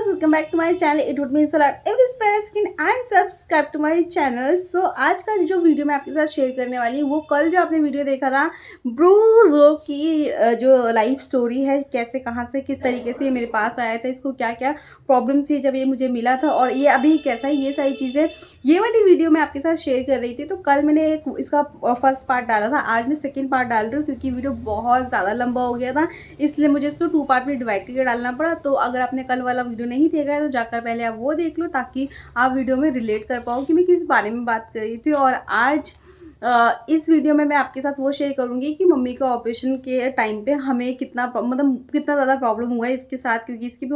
viewers, welcome back to my channel. It would mean a lot if you spare skin and subscribe to my channel. So आज का जो video मैं आपके साथ share करने वाली हूँ वो कल जो आपने वीडियो देखा था ब्रूजो की जो लाइफ स्टोरी है, कैसे कहाँ से किस तरीके से ये मेरे पास आया था, इसको क्या क्या प्रॉब्लम थी जब ये मुझे मिला था और ये अभी कैसा है, ये सारी चीज़ें ये वाली वीडियो मैं आपके साथ शेयर कर रही थी। तो कल मैंने एक इसका फर्स्ट पार्ट डाला था, आज मैं सेकेंड पार्ट डाल रही हूँ क्योंकि वीडियो बहुत ज़्यादा लंबा हो गया था, इसलिए मुझे इसको 2 पार्ट में डिवाइड करके डालना पड़ा। तो अगर आपने कल वाला वीडियो नहीं देखा है तो जाकर पहले आप वो देख लो ताकि आप वीडियो में रिलेट कर पाओ कि मैं किस बारे में बात कर रही थी। और आज इस वीडियो में मैं आपके साथ वो शेयर करूंगी कि मम्मी का ऑपरेशन के टाइम पे हमें कितना कितना ज़्यादा प्रॉब्लम हुआ है इसके साथ, क्योंकि इसकी भी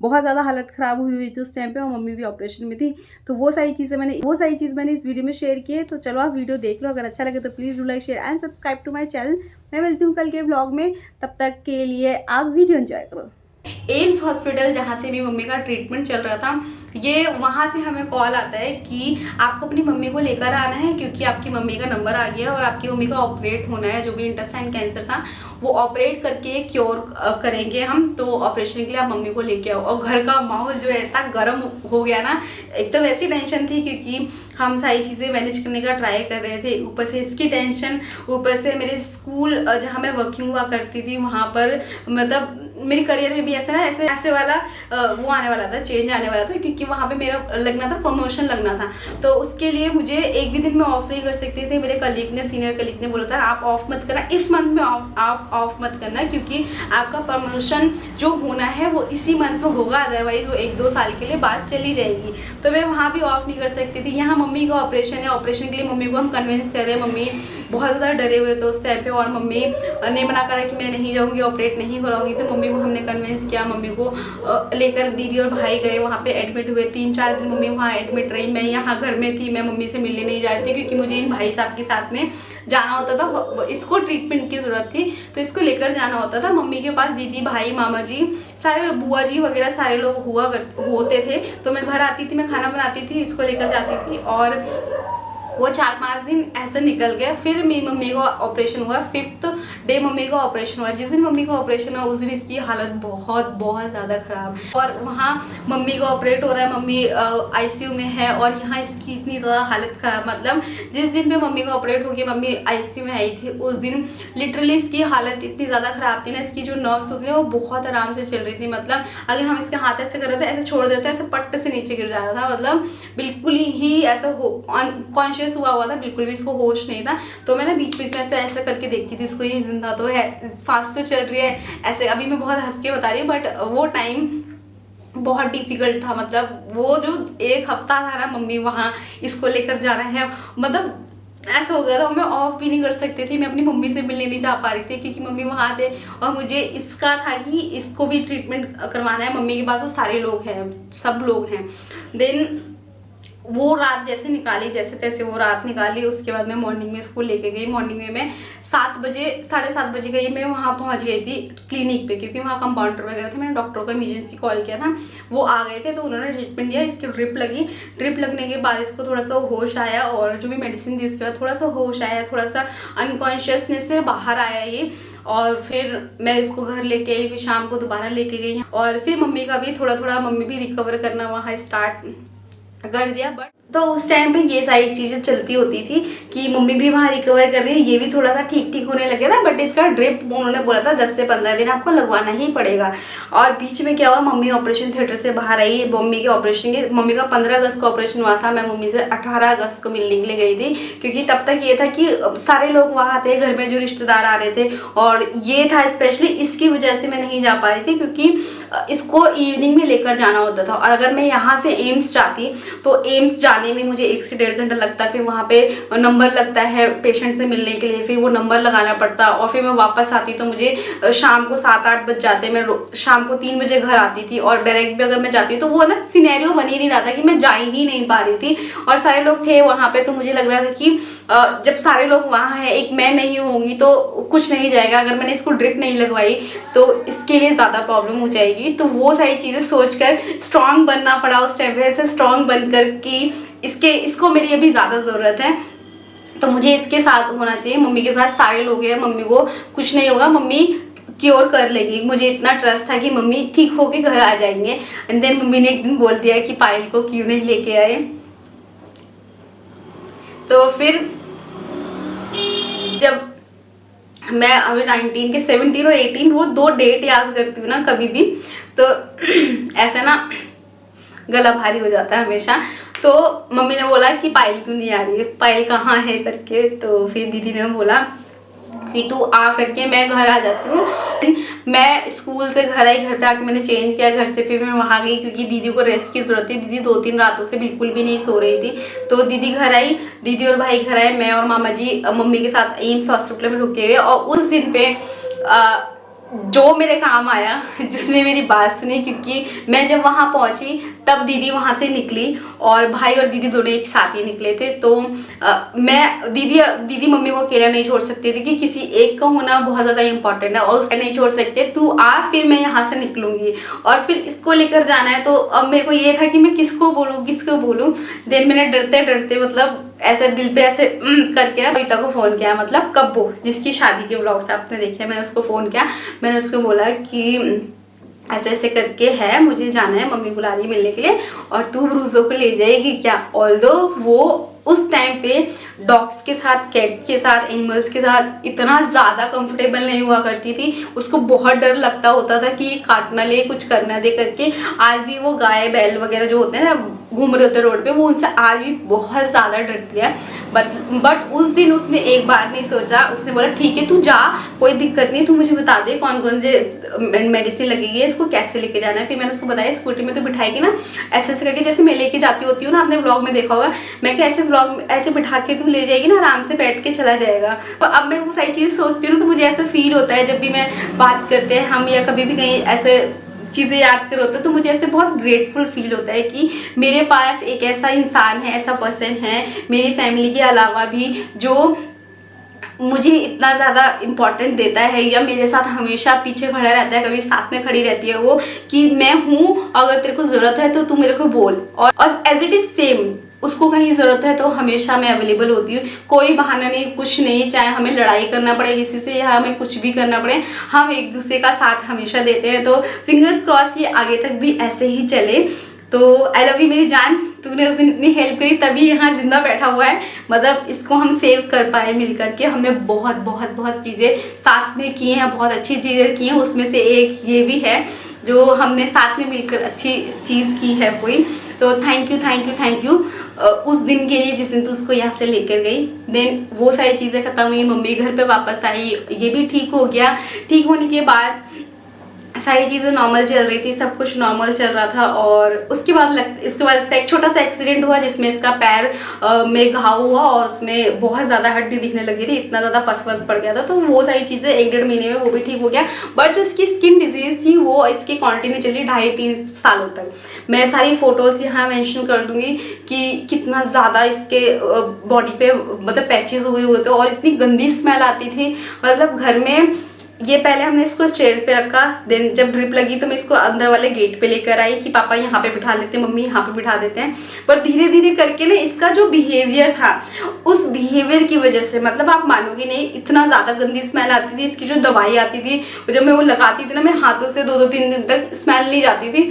बहुत ज़्यादा हालत ख़राब हुई थी उस टाइम पे और मम्मी भी ऑपरेशन में थी। तो वो सारी चीज़ मैंने इस वीडियो में शेयर की है। तो चलो आप वीडियो देख लो, अगर अच्छा लगे तो please do like share and subscribe to my channel. मैं मिलती हूँ कल के व्लॉग में, तब तक के लिए आप वीडियो एंजॉय करो। एम्स हॉस्पिटल जहाँ से मेरी मम्मी का ट्रीटमेंट चल रहा था, ये वहाँ से हमें कॉल आता है कि आपको अपनी मम्मी को लेकर आना है क्योंकि आपकी मम्मी का नंबर आ गया है और आपकी मम्मी का ऑपरेट होना है। जो भी इंटेस्टाइन कैंसर था वो ऑपरेट करके क्योर करेंगे हम, तो ऑपरेशन के लिए आप मम्मी को लेके आओ। और घर का माहौल जो है इतना गर्म हो गया ना, एक तो वैसी टेंशन थी क्योंकि हम सारी चीज़ें मैनेज करने का ट्राई कर रहे थे, ऊपर से इसकी टेंशन, ऊपर से मेरे स्कूल जहाँ मैं वर्किंग हुआ करती थी वहाँ पर मतलब मेरे करियर में भी ऐसे वाला वो आने वाला था, चेंज आने वाला था क्योंकि वहाँ पे मेरा लगना था, प्रमोशन लगना था। तो उसके लिए मुझे एक भी दिन में ऑफ नहीं कर सकते थे। मेरे कलीग ने, सीनियर कलीग ने बोला था आप ऑफ मत करना, इस मंथ में आप ऑफ मत करना क्योंकि आपका प्रमोशन जो होना है वो इसी मंथ में होगा, अदरवाइज वो 1-2 साल के लिए बात चली जाएगी। तो मैं वहाँ भी ऑफ नहीं कर सकती थी। यहाँ मम्मी का ऑपरेशन है, ऑपरेशन के लिए मम्मी को हम कन्विंस कर रहे हैं। मम्मी बहुत ज़्यादा डरे हुए थे उस टाइम पे और मम्मी ने मना करा कि मैं नहीं जाऊँगी, ऑपरेट नहीं कराऊंगी। तो मम्मी को हमने कन्विंस किया, मम्मी को लेकर दीदी और भाई गए, वहाँ पे एडमिट हुए। 3-4 दिन मम्मी वहाँ एडमिट रही। मैं यहाँ घर में थी, मैं मम्मी से मिलने नहीं जा रही थी क्योंकि मुझे इन भाई साहब के साथ में जाना होता था। इसको ट्रीटमेंट की ज़रूरत थी तो इसको लेकर जाना होता था मम्मी के पास। दीदी, भाई, मामा जी, सारे बुआ जी वगैरह सारे लोग होते थे। तो मैं घर आती थी, मैं खाना बनाती थी, इसको लेकर जाती थी और वो 4-5 दिन ऐसे निकल गए। फिर मेरी मम्मी का ऑपरेशन हुआ, 5th डे मम्मी का ऑपरेशन हुआ। जिस दिन मम्मी का ऑपरेशन हुआ उस दिन इसकी हालत बहुत ज़्यादा ख़राब और वहाँ मम्मी का ऑपरेट हो रहा है, मम्मी आईसीयू में है और यहाँ इसकी इतनी ज़्यादा हालत ख़राब। मतलब जिस दिन पे मम्मी का ऑपरेट हो गया, मम्मी आईसीयू में आई थी, उस दिन लिटरली इसकी हालत इतनी ज़्यादा ख़राब थी ना, इसकी जो नर्व्स होती है वो बहुत आराम से चल रही थी। मतलब अगर हम इसके हाथ ऐसे कर रहे थे, ऐसे छोड़ देते ऐसे पट्ट से नीचे गिर जा रहा था। मतलब बिल्कुल ही ऐसा कॉन्शियस हुआ था, बिल्कुल भी इसको होश नहीं था। तो मैं ना बीच में ऐसे करके देखती थी इसको, ये जिंदा तो है, फास्ट तो चल रही है ऐसे। अभी मैं बहुत हंस के बता रही हूँ बट वो टाइम बहुत डिफिकल्ट था। मतलब वो जो 1 हफ्ता था ना मम्मी वहाँ इसको लेकर जाना है, मतलब ऐसा हो गया था मैं ऑफ भी नहीं कर सकती थी। मैं अपनी मम्मी से मिलने नहीं जा पा रही थी क्योंकि मम्मी वहाँ थे और मुझे इसका था कि इसको भी ट्रीटमेंट करवाना है। मम्मी के पास तो सारे लोग हैं, सब लोग हैं। देन वो रात जैसे निकाली, जैसे तैसे वो रात निकाली। उसके बाद मैं मॉर्निंग में इसको लेके गई। मॉर्निंग में मैं 7 बजे, 7:30 बजे गई, मैं वहाँ पहुँच गई थी क्लिनिक पे क्योंकि वहाँ कंपाउंडर वगैरह थे। मैंने डॉक्टर को इमरजेंसी कॉल किया था, वो आ गए थे तो उन्होंने ट्रीटमेंट दिया। इसकी ड्रिप लगी, ड्रिप लगने के बाद इसको थोड़ा सा होश आया और जो भी मेडिसिन दी उसके बाद थोड़ा सा होश आया, थोड़ा सा अनकॉन्शियसनेस से बाहर आया ये। और फिर मैं इसको घर लेके आई, फिर शाम को दोबारा लेके गई और फिर मम्मी का भी थोड़ा मम्मी भी रिकवर करना वहाँ स्टार्ट कर दिया। बट तो उस टाइम पे ये सारी चीज़ें चलती होती थी कि मम्मी भी वहाँ रिकवर कर रही है, ये भी थोड़ा सा ठीक होने लगे था। बट इसका ड्रिप उन्होंने बोला था 10 से 15 दिन आपको लगवाना ही पड़ेगा। और बीच में क्या हुआ, मम्मी ऑपरेशन थिएटर से बाहर आई। मम्मी के ऑपरेशन के, मम्मी का 15 अगस्त को ऑपरेशन हुआ था। मैं मम्मी से 18 अगस्त को मिलने के लिए गई थी क्योंकि तब तक ये था कि सारे लोग वहाँ थे, घर में जो रिश्तेदार आ रहे थे और ये था स्पेशली इसकी वजह से मैं नहीं जा पा रही थी क्योंकि इसको इवनिंग में लेकर जाना होता था। और अगर मैं यहाँ से एम्स जाती तो एम्स जाने में मुझे 1 से 1.5 घंटा लगता, फिर वहाँ पे नंबर लगता है पेशेंट से मिलने के लिए, फिर वो नंबर लगाना पड़ता और फिर मैं वापस आती तो मुझे शाम को 7-8 बज जाते। मैं शाम को 3 बजे घर आती थी और डायरेक्ट भी अगर मैं जाती तो वो ना सिनेरियो बन ही नहीं रहा था कि मैं जा ही नहीं पा रही थी। और सारे लोग थे वहाँ पे तो मुझे लग रहा था कि जब सारे लोग वहाँ हैं, एक मैं नहीं होंगी तो कुछ नहीं जाएगा। अगर मैंने इसको ड्रिप नहीं लगवाई तो इसके लिए ज़्यादा प्रॉब्लम हो जाएगी। तो वो सारी चीज़ें सोचकर स्ट्रांग बनना पड़ा उस टाइम पे, ऐसे स्ट्रांग बनकर कि इसको मेरी अभी ज़्यादा ज़रूरत है तो मुझे इसके साथ होना चाहिए। मम्मी के साथ सारे लोग हैं, मम्मी को कुछ नहीं होगा, मम्मी क्योर कर लेगी। मुझे इतना ट्रस्ट था कि मम्मी ठीक होके घर आ जाएंगे। एंड देन मम्मी ने एक दिन बोल दिया कि पायल को क्यों नहीं लेके आए। तो फिर जब मैं अभी 19 के 17 और 18 वो 2 डेट याद करती हूँ ना कभी भी, तो ऐसे ना गला भारी हो जाता है हमेशा। तो मम्मी ने बोला कि पायल क्यों नहीं आ रही है, पायल कहाँ है करके। तो फिर दीदी ने बोला कि तू आ करके, मैं घर आ जाती हूँ। मैं स्कूल से घर आई, घर पे आके मैंने चेंज किया, घर से फिर मैं वहाँ गई क्योंकि दीदी को रेस्ट की ज़रूरत थी। दीदी 2-3 रातों से बिल्कुल भी नहीं सो रही थी। तो दीदी घर आई, दीदी और भाई घर आए, मैं और मामा जी मम्मी के साथ एम्स हॉस्पिटल में रुके हुए। और उस दिन पे जो मेरे काम आया, जिसने मेरी बात सुनी, क्योंकि मैं जब वहाँ पहुँची तब दीदी वहाँ से निकली और भाई और दीदी दोनों एक साथ ही निकले थे। तो मैं दीदी मम्मी को अकेला नहीं छोड़ सकती थी कि किसी एक का होना बहुत ज़्यादा इंपॉर्टेंट है और उसका नहीं छोड़ सकते, तू आ फिर मैं यहाँ से निकलूँगी। और फिर इसको लेकर जाना है। तो अब मेरे को ये था कि मैं किसको बोलूँ। देन मैंने डरते डरते मतलब ऐसे दिल पे ऐसे करके ना कविता को फ़ोन किया, मतलब कब्बो जिसकी शादी के व्लॉग्स आपने देखे, मैंने उसको फ़ोन किया। मैंने उसको बोला कि ऐसे ऐसे करके है, मुझे जाना है, मम्मी बुला रही है मिलने के लिए और तू ब्रूजो को ले जाएगी क्या। ऑल्दो वो उस टाइम पे डॉग्स के साथ, कैट के साथ, एनिमल्स के साथ इतना ज़्यादा कंफर्टेबल नहीं हुआ करती थी। उसको बहुत डर लगता होता था कि ये काट ना ले, कुछ करना दे करके। आज भी वो गाय बैल वगैरह जो होते हैं ना घूम रहे होते रोड पे, वो उनसे आज भी बहुत ज़्यादा डरती है। बट उस दिन उसने एक बार नहीं सोचा, उसने बोला ठीक है तू जा, कोई दिक्कत नहीं, तू मुझे बता दे कौन कौन से मेडिसिन लगेगी, इसको कैसे लेके जाना है। फिर मैंने उसको बताया स्कूटी में तो बिठाएगी ना ऐसे ऐसे करके, जैसे मैं लेके जाती होती हूँ ना, आपने व्लॉग में देखा होगा। मैं क्या ऐसे व्लॉग में ऐसे बिठा के तू ले जाएगी ना, आराम से बैठ के चला जाएगा। तो अब मैं वो सारी चीज़ सोचती हूँ ना, तो मुझे ऐसा फील होता है जब भी मैं बात करते हैं हम या कभी भी कहीं ऐसे चीज़ें याद कर होते हैं, तो मुझे ऐसे बहुत ग्रेटफुल फील होता है कि मेरे पास एक ऐसा इंसान है, ऐसा पर्सन है मेरी फैमिली के अलावा भी जो मुझे इतना ज़्यादा इम्पोर्टेंट देता है या मेरे साथ हमेशा पीछे खड़ा रहता है, कभी साथ में खड़ी रहती है वो, कि मैं हूँ, अगर तेरे को ज़रूरत है तो तू मेरे को बोल। और एज इट इज़ सेम, उसको कहीं ज़रूरत है तो हमेशा मैं अवेलेबल होती हूँ। कोई बहाना नहीं, कुछ नहीं, चाहे हमें लड़ाई करना पड़े किसी से या हमें कुछ भी करना पड़े, हम एक दूसरे का साथ हमेशा देते हैं। तो फिंगर्स क्रॉस ये आगे तक भी ऐसे ही चले। तो आई लव यू मेरी जान, तूने उस दिन इतनी हेल्प करी तभी यहाँ जिंदा बैठा हुआ है। मतलब इसको हम सेव कर पाए मिल करके। हमने बहुत बहुत बहुत चीज़ें साथ में की हैं, बहुत अच्छी चीज़ें की हैं। उसमें से एक ये भी है जो हमने साथ में मिलकर अच्छी चीज़ की है कोई। तो थैंक यू उस दिन के लिए जिस दिन तू उसको यहाँ से लेकर गई। देन वो सारी चीज़ें ख़त्म हुई, मम्मी घर पे वापस आई, ये भी ठीक हो गया। ठीक होने के बाद सारी चीज़ें नॉर्मल चल रही थी, सब कुछ नॉर्मल चल रहा था। और उसके बाद इसका एक छोटा सा एक्सीडेंट हुआ जिसमें इसका पैर में घाव हुआ और उसमें बहुत ज़्यादा हड्डी दिखने लगी थी, इतना ज़्यादा पस पड़ गया था। तो वो सारी चीज़ें 1-1.5 महीने में वो भी ठीक हो गया। बट जो इसकी स्किन डिजीज़ थी वो इसकी कंटिन्यू चली 2.5-3 सालों तक। मैं सारी फ़ोटोज़ यहाँ मेंशन कर दूँगी कि कितना ज़्यादा इसके बॉडी पे मतलब पैचेस हुए हुए थे और इतनी गंदी स्मेल आती थी। मतलब घर में ये पहले हमने इसको स्टेयर्स पे रखा, देन जब ड्रिप लगी तो मैं इसको अंदर वाले गेट पे लेकर आई कि पापा यहाँ पे बिठा लेते हैं, मम्मी यहाँ पे बिठा देते हैं। पर धीरे धीरे करके ना इसका जो बिहेवियर था, उस बिहेवियर की वजह से मतलब आप मानोगे नहीं, इतना ज़्यादा गंदी स्मेल आती थी। इसकी जो दवाई आती थी जब मैं वो लगाती थी ना, मेरे हाथों से 2-3 दिन तक स्मेल नहीं जाती थी।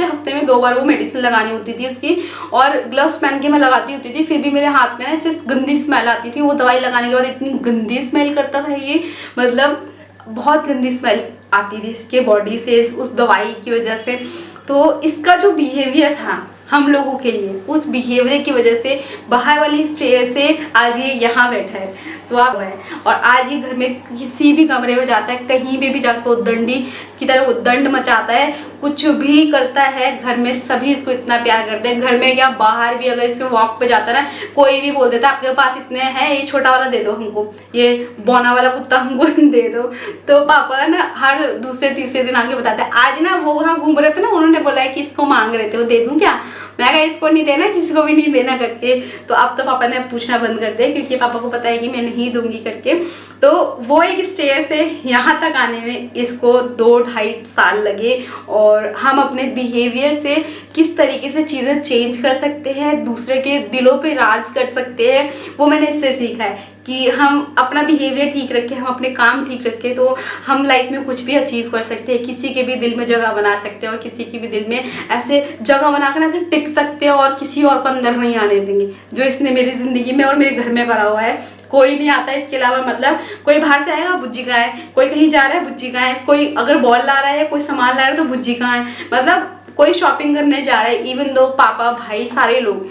हफ्ते में 2 बार वो मेडिसिन लगानी होती थी उसकी, और ग्लव्स पहन के मैं लगाती होती थी, फिर भी मेरे हाथ में ना ऐसे गंदी स्मेल आती थी। वो दवाई लगाने के बाद इतनी गंदी स्मेल करता था ये, मतलब बहुत गंदी स्मेल आती थी इसके बॉडी से उस दवाई की वजह से। तो इसका जो बिहेवियर था हम लोगों के लिए, उस बिहेवियर की वजह से बाहर वाली स्टेयर से आज ये यहाँ बैठा है। तो आप है, और आज ये घर में किसी भी कमरे में जाता है, कहीं पे भी जाकर उद्दंडी की तरह उद्दंड मचाता है, कुछ भी करता है। घर में सभी इसको इतना प्यार करते हैं, घर में क्या बाहर भी अगर इसको वॉक पे जाता है ना, कोई भी बोल देता है आपके पास इतने हैं, ये छोटा वाला दे दो हमको, ये बौना वाला कुत्ता हमको दे दो। तो पापा ना हर दूसरे-तीसरे दिन आके बताते हैं। आज ना वो वहाँ घूम रहे थे ना, उन्होंने बोला है कि इसको मांग रहे थे, वो दे दूँ क्या? मैं कहा इसको नहीं देना, किसी को भी नहीं देना करके। तो अब तो पापा ने पूछना बंद कर दिया क्योंकि पापा को पता है कि मैं नहीं दूंगी करके। तो वो एक स्टेज से यहाँ तक आने में इसको 2-2.5 साल लगे। और हम अपने बिहेवियर से किस तरीके से चीज़ें चेंज कर सकते हैं, दूसरे के दिलों पे राज कर सकते हैं, वो मैंने इससे सीखा है कि हम अपना बिहेवियर ठीक रखें, हम अपने काम ठीक रखें, तो हम लाइफ में कुछ भी अचीव कर सकते हैं। किसी के भी दिल में जगह बना सकते हैं और किसी के भी दिल में ऐसे जगह बनाकर ऐसे टिक सकते हैं और किसी और को अंदर नहीं आने देंगे, जो इसने मेरी ज़िंदगी में और मेरे घर में करा हुआ है। कोई नहीं आता इसके अलावा, मतलब कोई बाहर से आएगा बुज्जी कहाँ है, कोई कहीं जा रहा है बुज्जी कहाँ है, कोई अगर बॉल ला रहा है, कोई सामान ला रहा है तो बुज्जी कहाँ है, मतलब कोई शॉपिंग करने जा रहा है, इवन दो पापा भाई सारे लोग,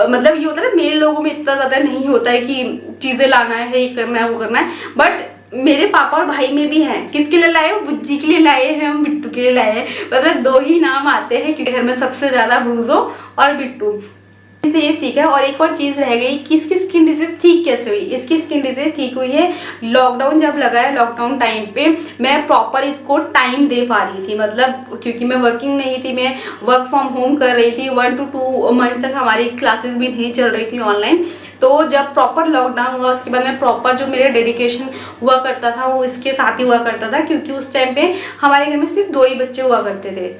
मतलब ये होता है ना मेल लोगों में इतना ज़्यादा नहीं होता है कि चीज़ें लाना है, ये करना है, वो करना है, बट मेरे पापा और भाई में भी है। किसके लिए लाए हो? बुज्जी के लिए लाए हैं, हम बिट्टू के लिए लाए हैं। मतलब 2 ही नाम आते हैं क्योंकि घर में सबसे ज़्यादा ब्रूजो और बिट्टू से ये सीखा। और एक और चीज़ रह गई कि इसकी स्किन डिजीज ठीक कैसे हुई। इसकी स्किन डिजीज ठीक हुई है लॉकडाउन जब लगा है, लॉकडाउन टाइम पे मैं प्रॉपर इसको टाइम दे पा रही थी, मतलब क्योंकि मैं वर्किंग नहीं थी, मैं वर्क फ्रॉम होम कर रही थी। 1 to 2 मंथ्स तक हमारी क्लासेस भी नहीं चल रही थी ऑनलाइन। तो जब प्रॉपर लॉकडाउन हुआ उसके बाद मैं प्रॉपर जो मेरा डेडिकेशन हुआ करता था वो इसके साथ ही हुआ करता था, क्योंकि उस टाइम पे हमारे घर में सिर्फ 2 ही बच्चे हुआ करते थे,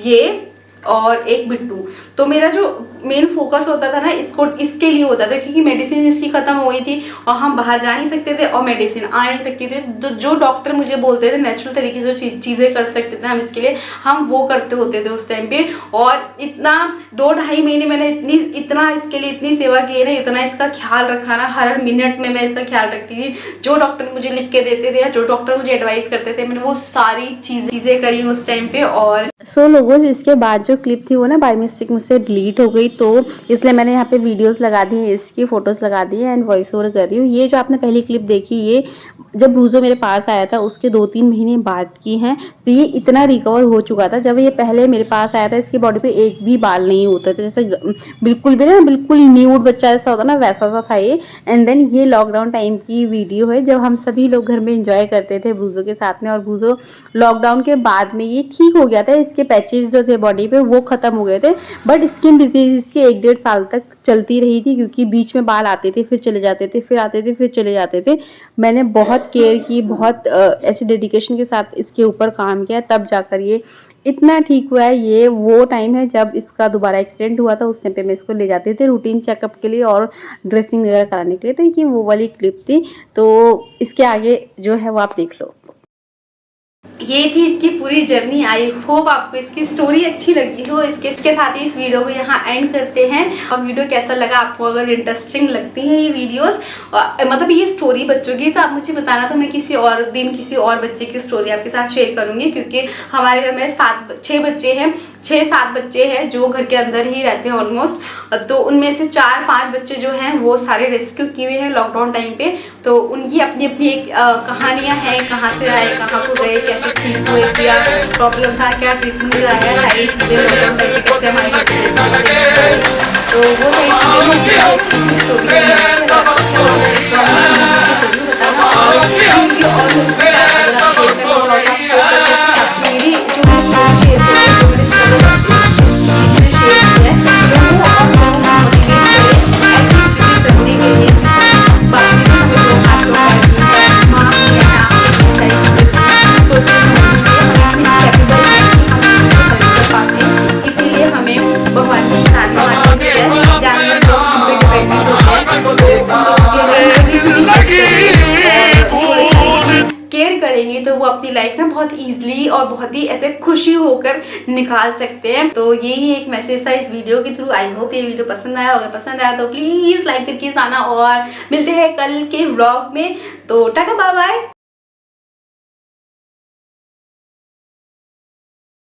ये और एक बिट्टू। तो मेरा जो मेन फोकस होता था ना इसको इसके लिए होता था, क्योंकि मेडिसिन इसकी ख़त्म हो गई थी और हम बाहर जा नहीं सकते थे और मेडिसिन आ नहीं सकती थी। तो जो डॉक्टर मुझे बोलते थे नेचुरल तरीके से जो चीज़ें कर सकते थे हम इसके लिए, हम वो करते होते थे उस टाइम पे। और इतना 2-2.5 महीने मैंने इतना इसके लिए इतनी सेवा की है ना, इतना इसका ख्याल रखा ना, हर मिनट में मैं इसका ख्याल रखती थी। जो डॉक्टर मुझे लिख के देते थे या जो डॉक्टर मुझे एडवाइस करते थे, मैंने वो सारी चीज़ें करी उस टाइम पे। और लोगों इसके बाद जो क्लिप थी वो ना बाय मिस्टेक मुझसे डिलीट हो गई, तो इसलिए मैंने यहाँ पे वीडियोस लगा दी, इसकी फोटोज लगा दी है एंड वॉइस ओवर कर रही हूँ। ये जो आपने पहली क्लिप देखी, ये जब ब्रूजो मेरे पास आया था उसके 2-3 महीने बाद की हैं। तो ये इतना रिकवर हो चुका था। जब ये पहले मेरे पास आया था इसकी बॉडी पे एक भी बाल नहीं होते थे, जैसे बिल्कुल भी ना, बिल्कुल न्यूड बच्चा ऐसा होता ना वैसा सा था ये। एंड देन ये लॉकडाउन टाइम की वीडियो है जब हम सभी लोग घर में इंजॉय करते थे ब्रूजो के साथ में। और ब्रूजो लॉकडाउन के बाद में ये ठीक हो गया था, इसके पैचेस जो थे बॉडी पे वो खत्म हो गए थे, बट स्किन डिजीज इसकी 1-1.5 साल तक चलती रही थी, क्योंकि बीच में बाल आते थे फिर चले जाते थे, फिर आते थे फिर चले जाते थे। मैंने बहुत केयर की, बहुत ऐसे डेडिकेशन के साथ इसके ऊपर काम किया, तब जाकर ये इतना ठीक हुआ है। ये वो टाइम है जब इसका दोबारा एक्सीडेंट हुआ था, उस टाइम पे मैं इसको ले जाते थे रूटीन चेकअप के लिए और ड्रेसिंग वगैरह कराने के लिए। तो ये वो वाली क्लिप थी। तो इसके आगे जो है वो आप देख लो। ये थी इसकी पूरी जर्नी। आई होप आपको इसकी स्टोरी अच्छी लगी हो। इसके साथ ही इस वीडियो को यहाँ एंड करते हैं। और वीडियो कैसा लगा आपको, अगर इंटरेस्टिंग लगती है ये वीडियोस, मतलब ये स्टोरी बच्चों की, तो आप मुझे बताना, तो मैं किसी और दिन किसी और बच्चे की स्टोरी आपके साथ शेयर करूँगी। क्योंकि हमारे घर में 6-7 बच्चे हैं जो घर के अंदर ही रहते हैं ऑलमोस्ट। तो उनमें से 4-5 बच्चे जो हैं वो सारे रेस्क्यू किए हुए हैं लॉकडाउन टाइम पे। तो उनकी अपनी अपनी एक कहानियाँ हैं, कहाँ से आए, कहाँ को गए, कैसे ठीक हुए, क्या प्रॉब्लम था, क्या ट्रीटमेंट आया, सारी चीज़ें लॉकडाउन टाइम पे कैसे हमारे तो वो केयर करेंगे तो वो अपनी लाइफ में बहुत इजीली और बहुत ही ऐसे खुशी होकर निकाल सकते हैं। तो यही एक मैसेज था इस वीडियो के थ्रू। आई होप ये वीडियो पसंद आया। अगर पसंद आया तो प्लीज लाइक करके जाना और मिलते हैं कल के व्लॉग में। तो टाटा बाय बाय।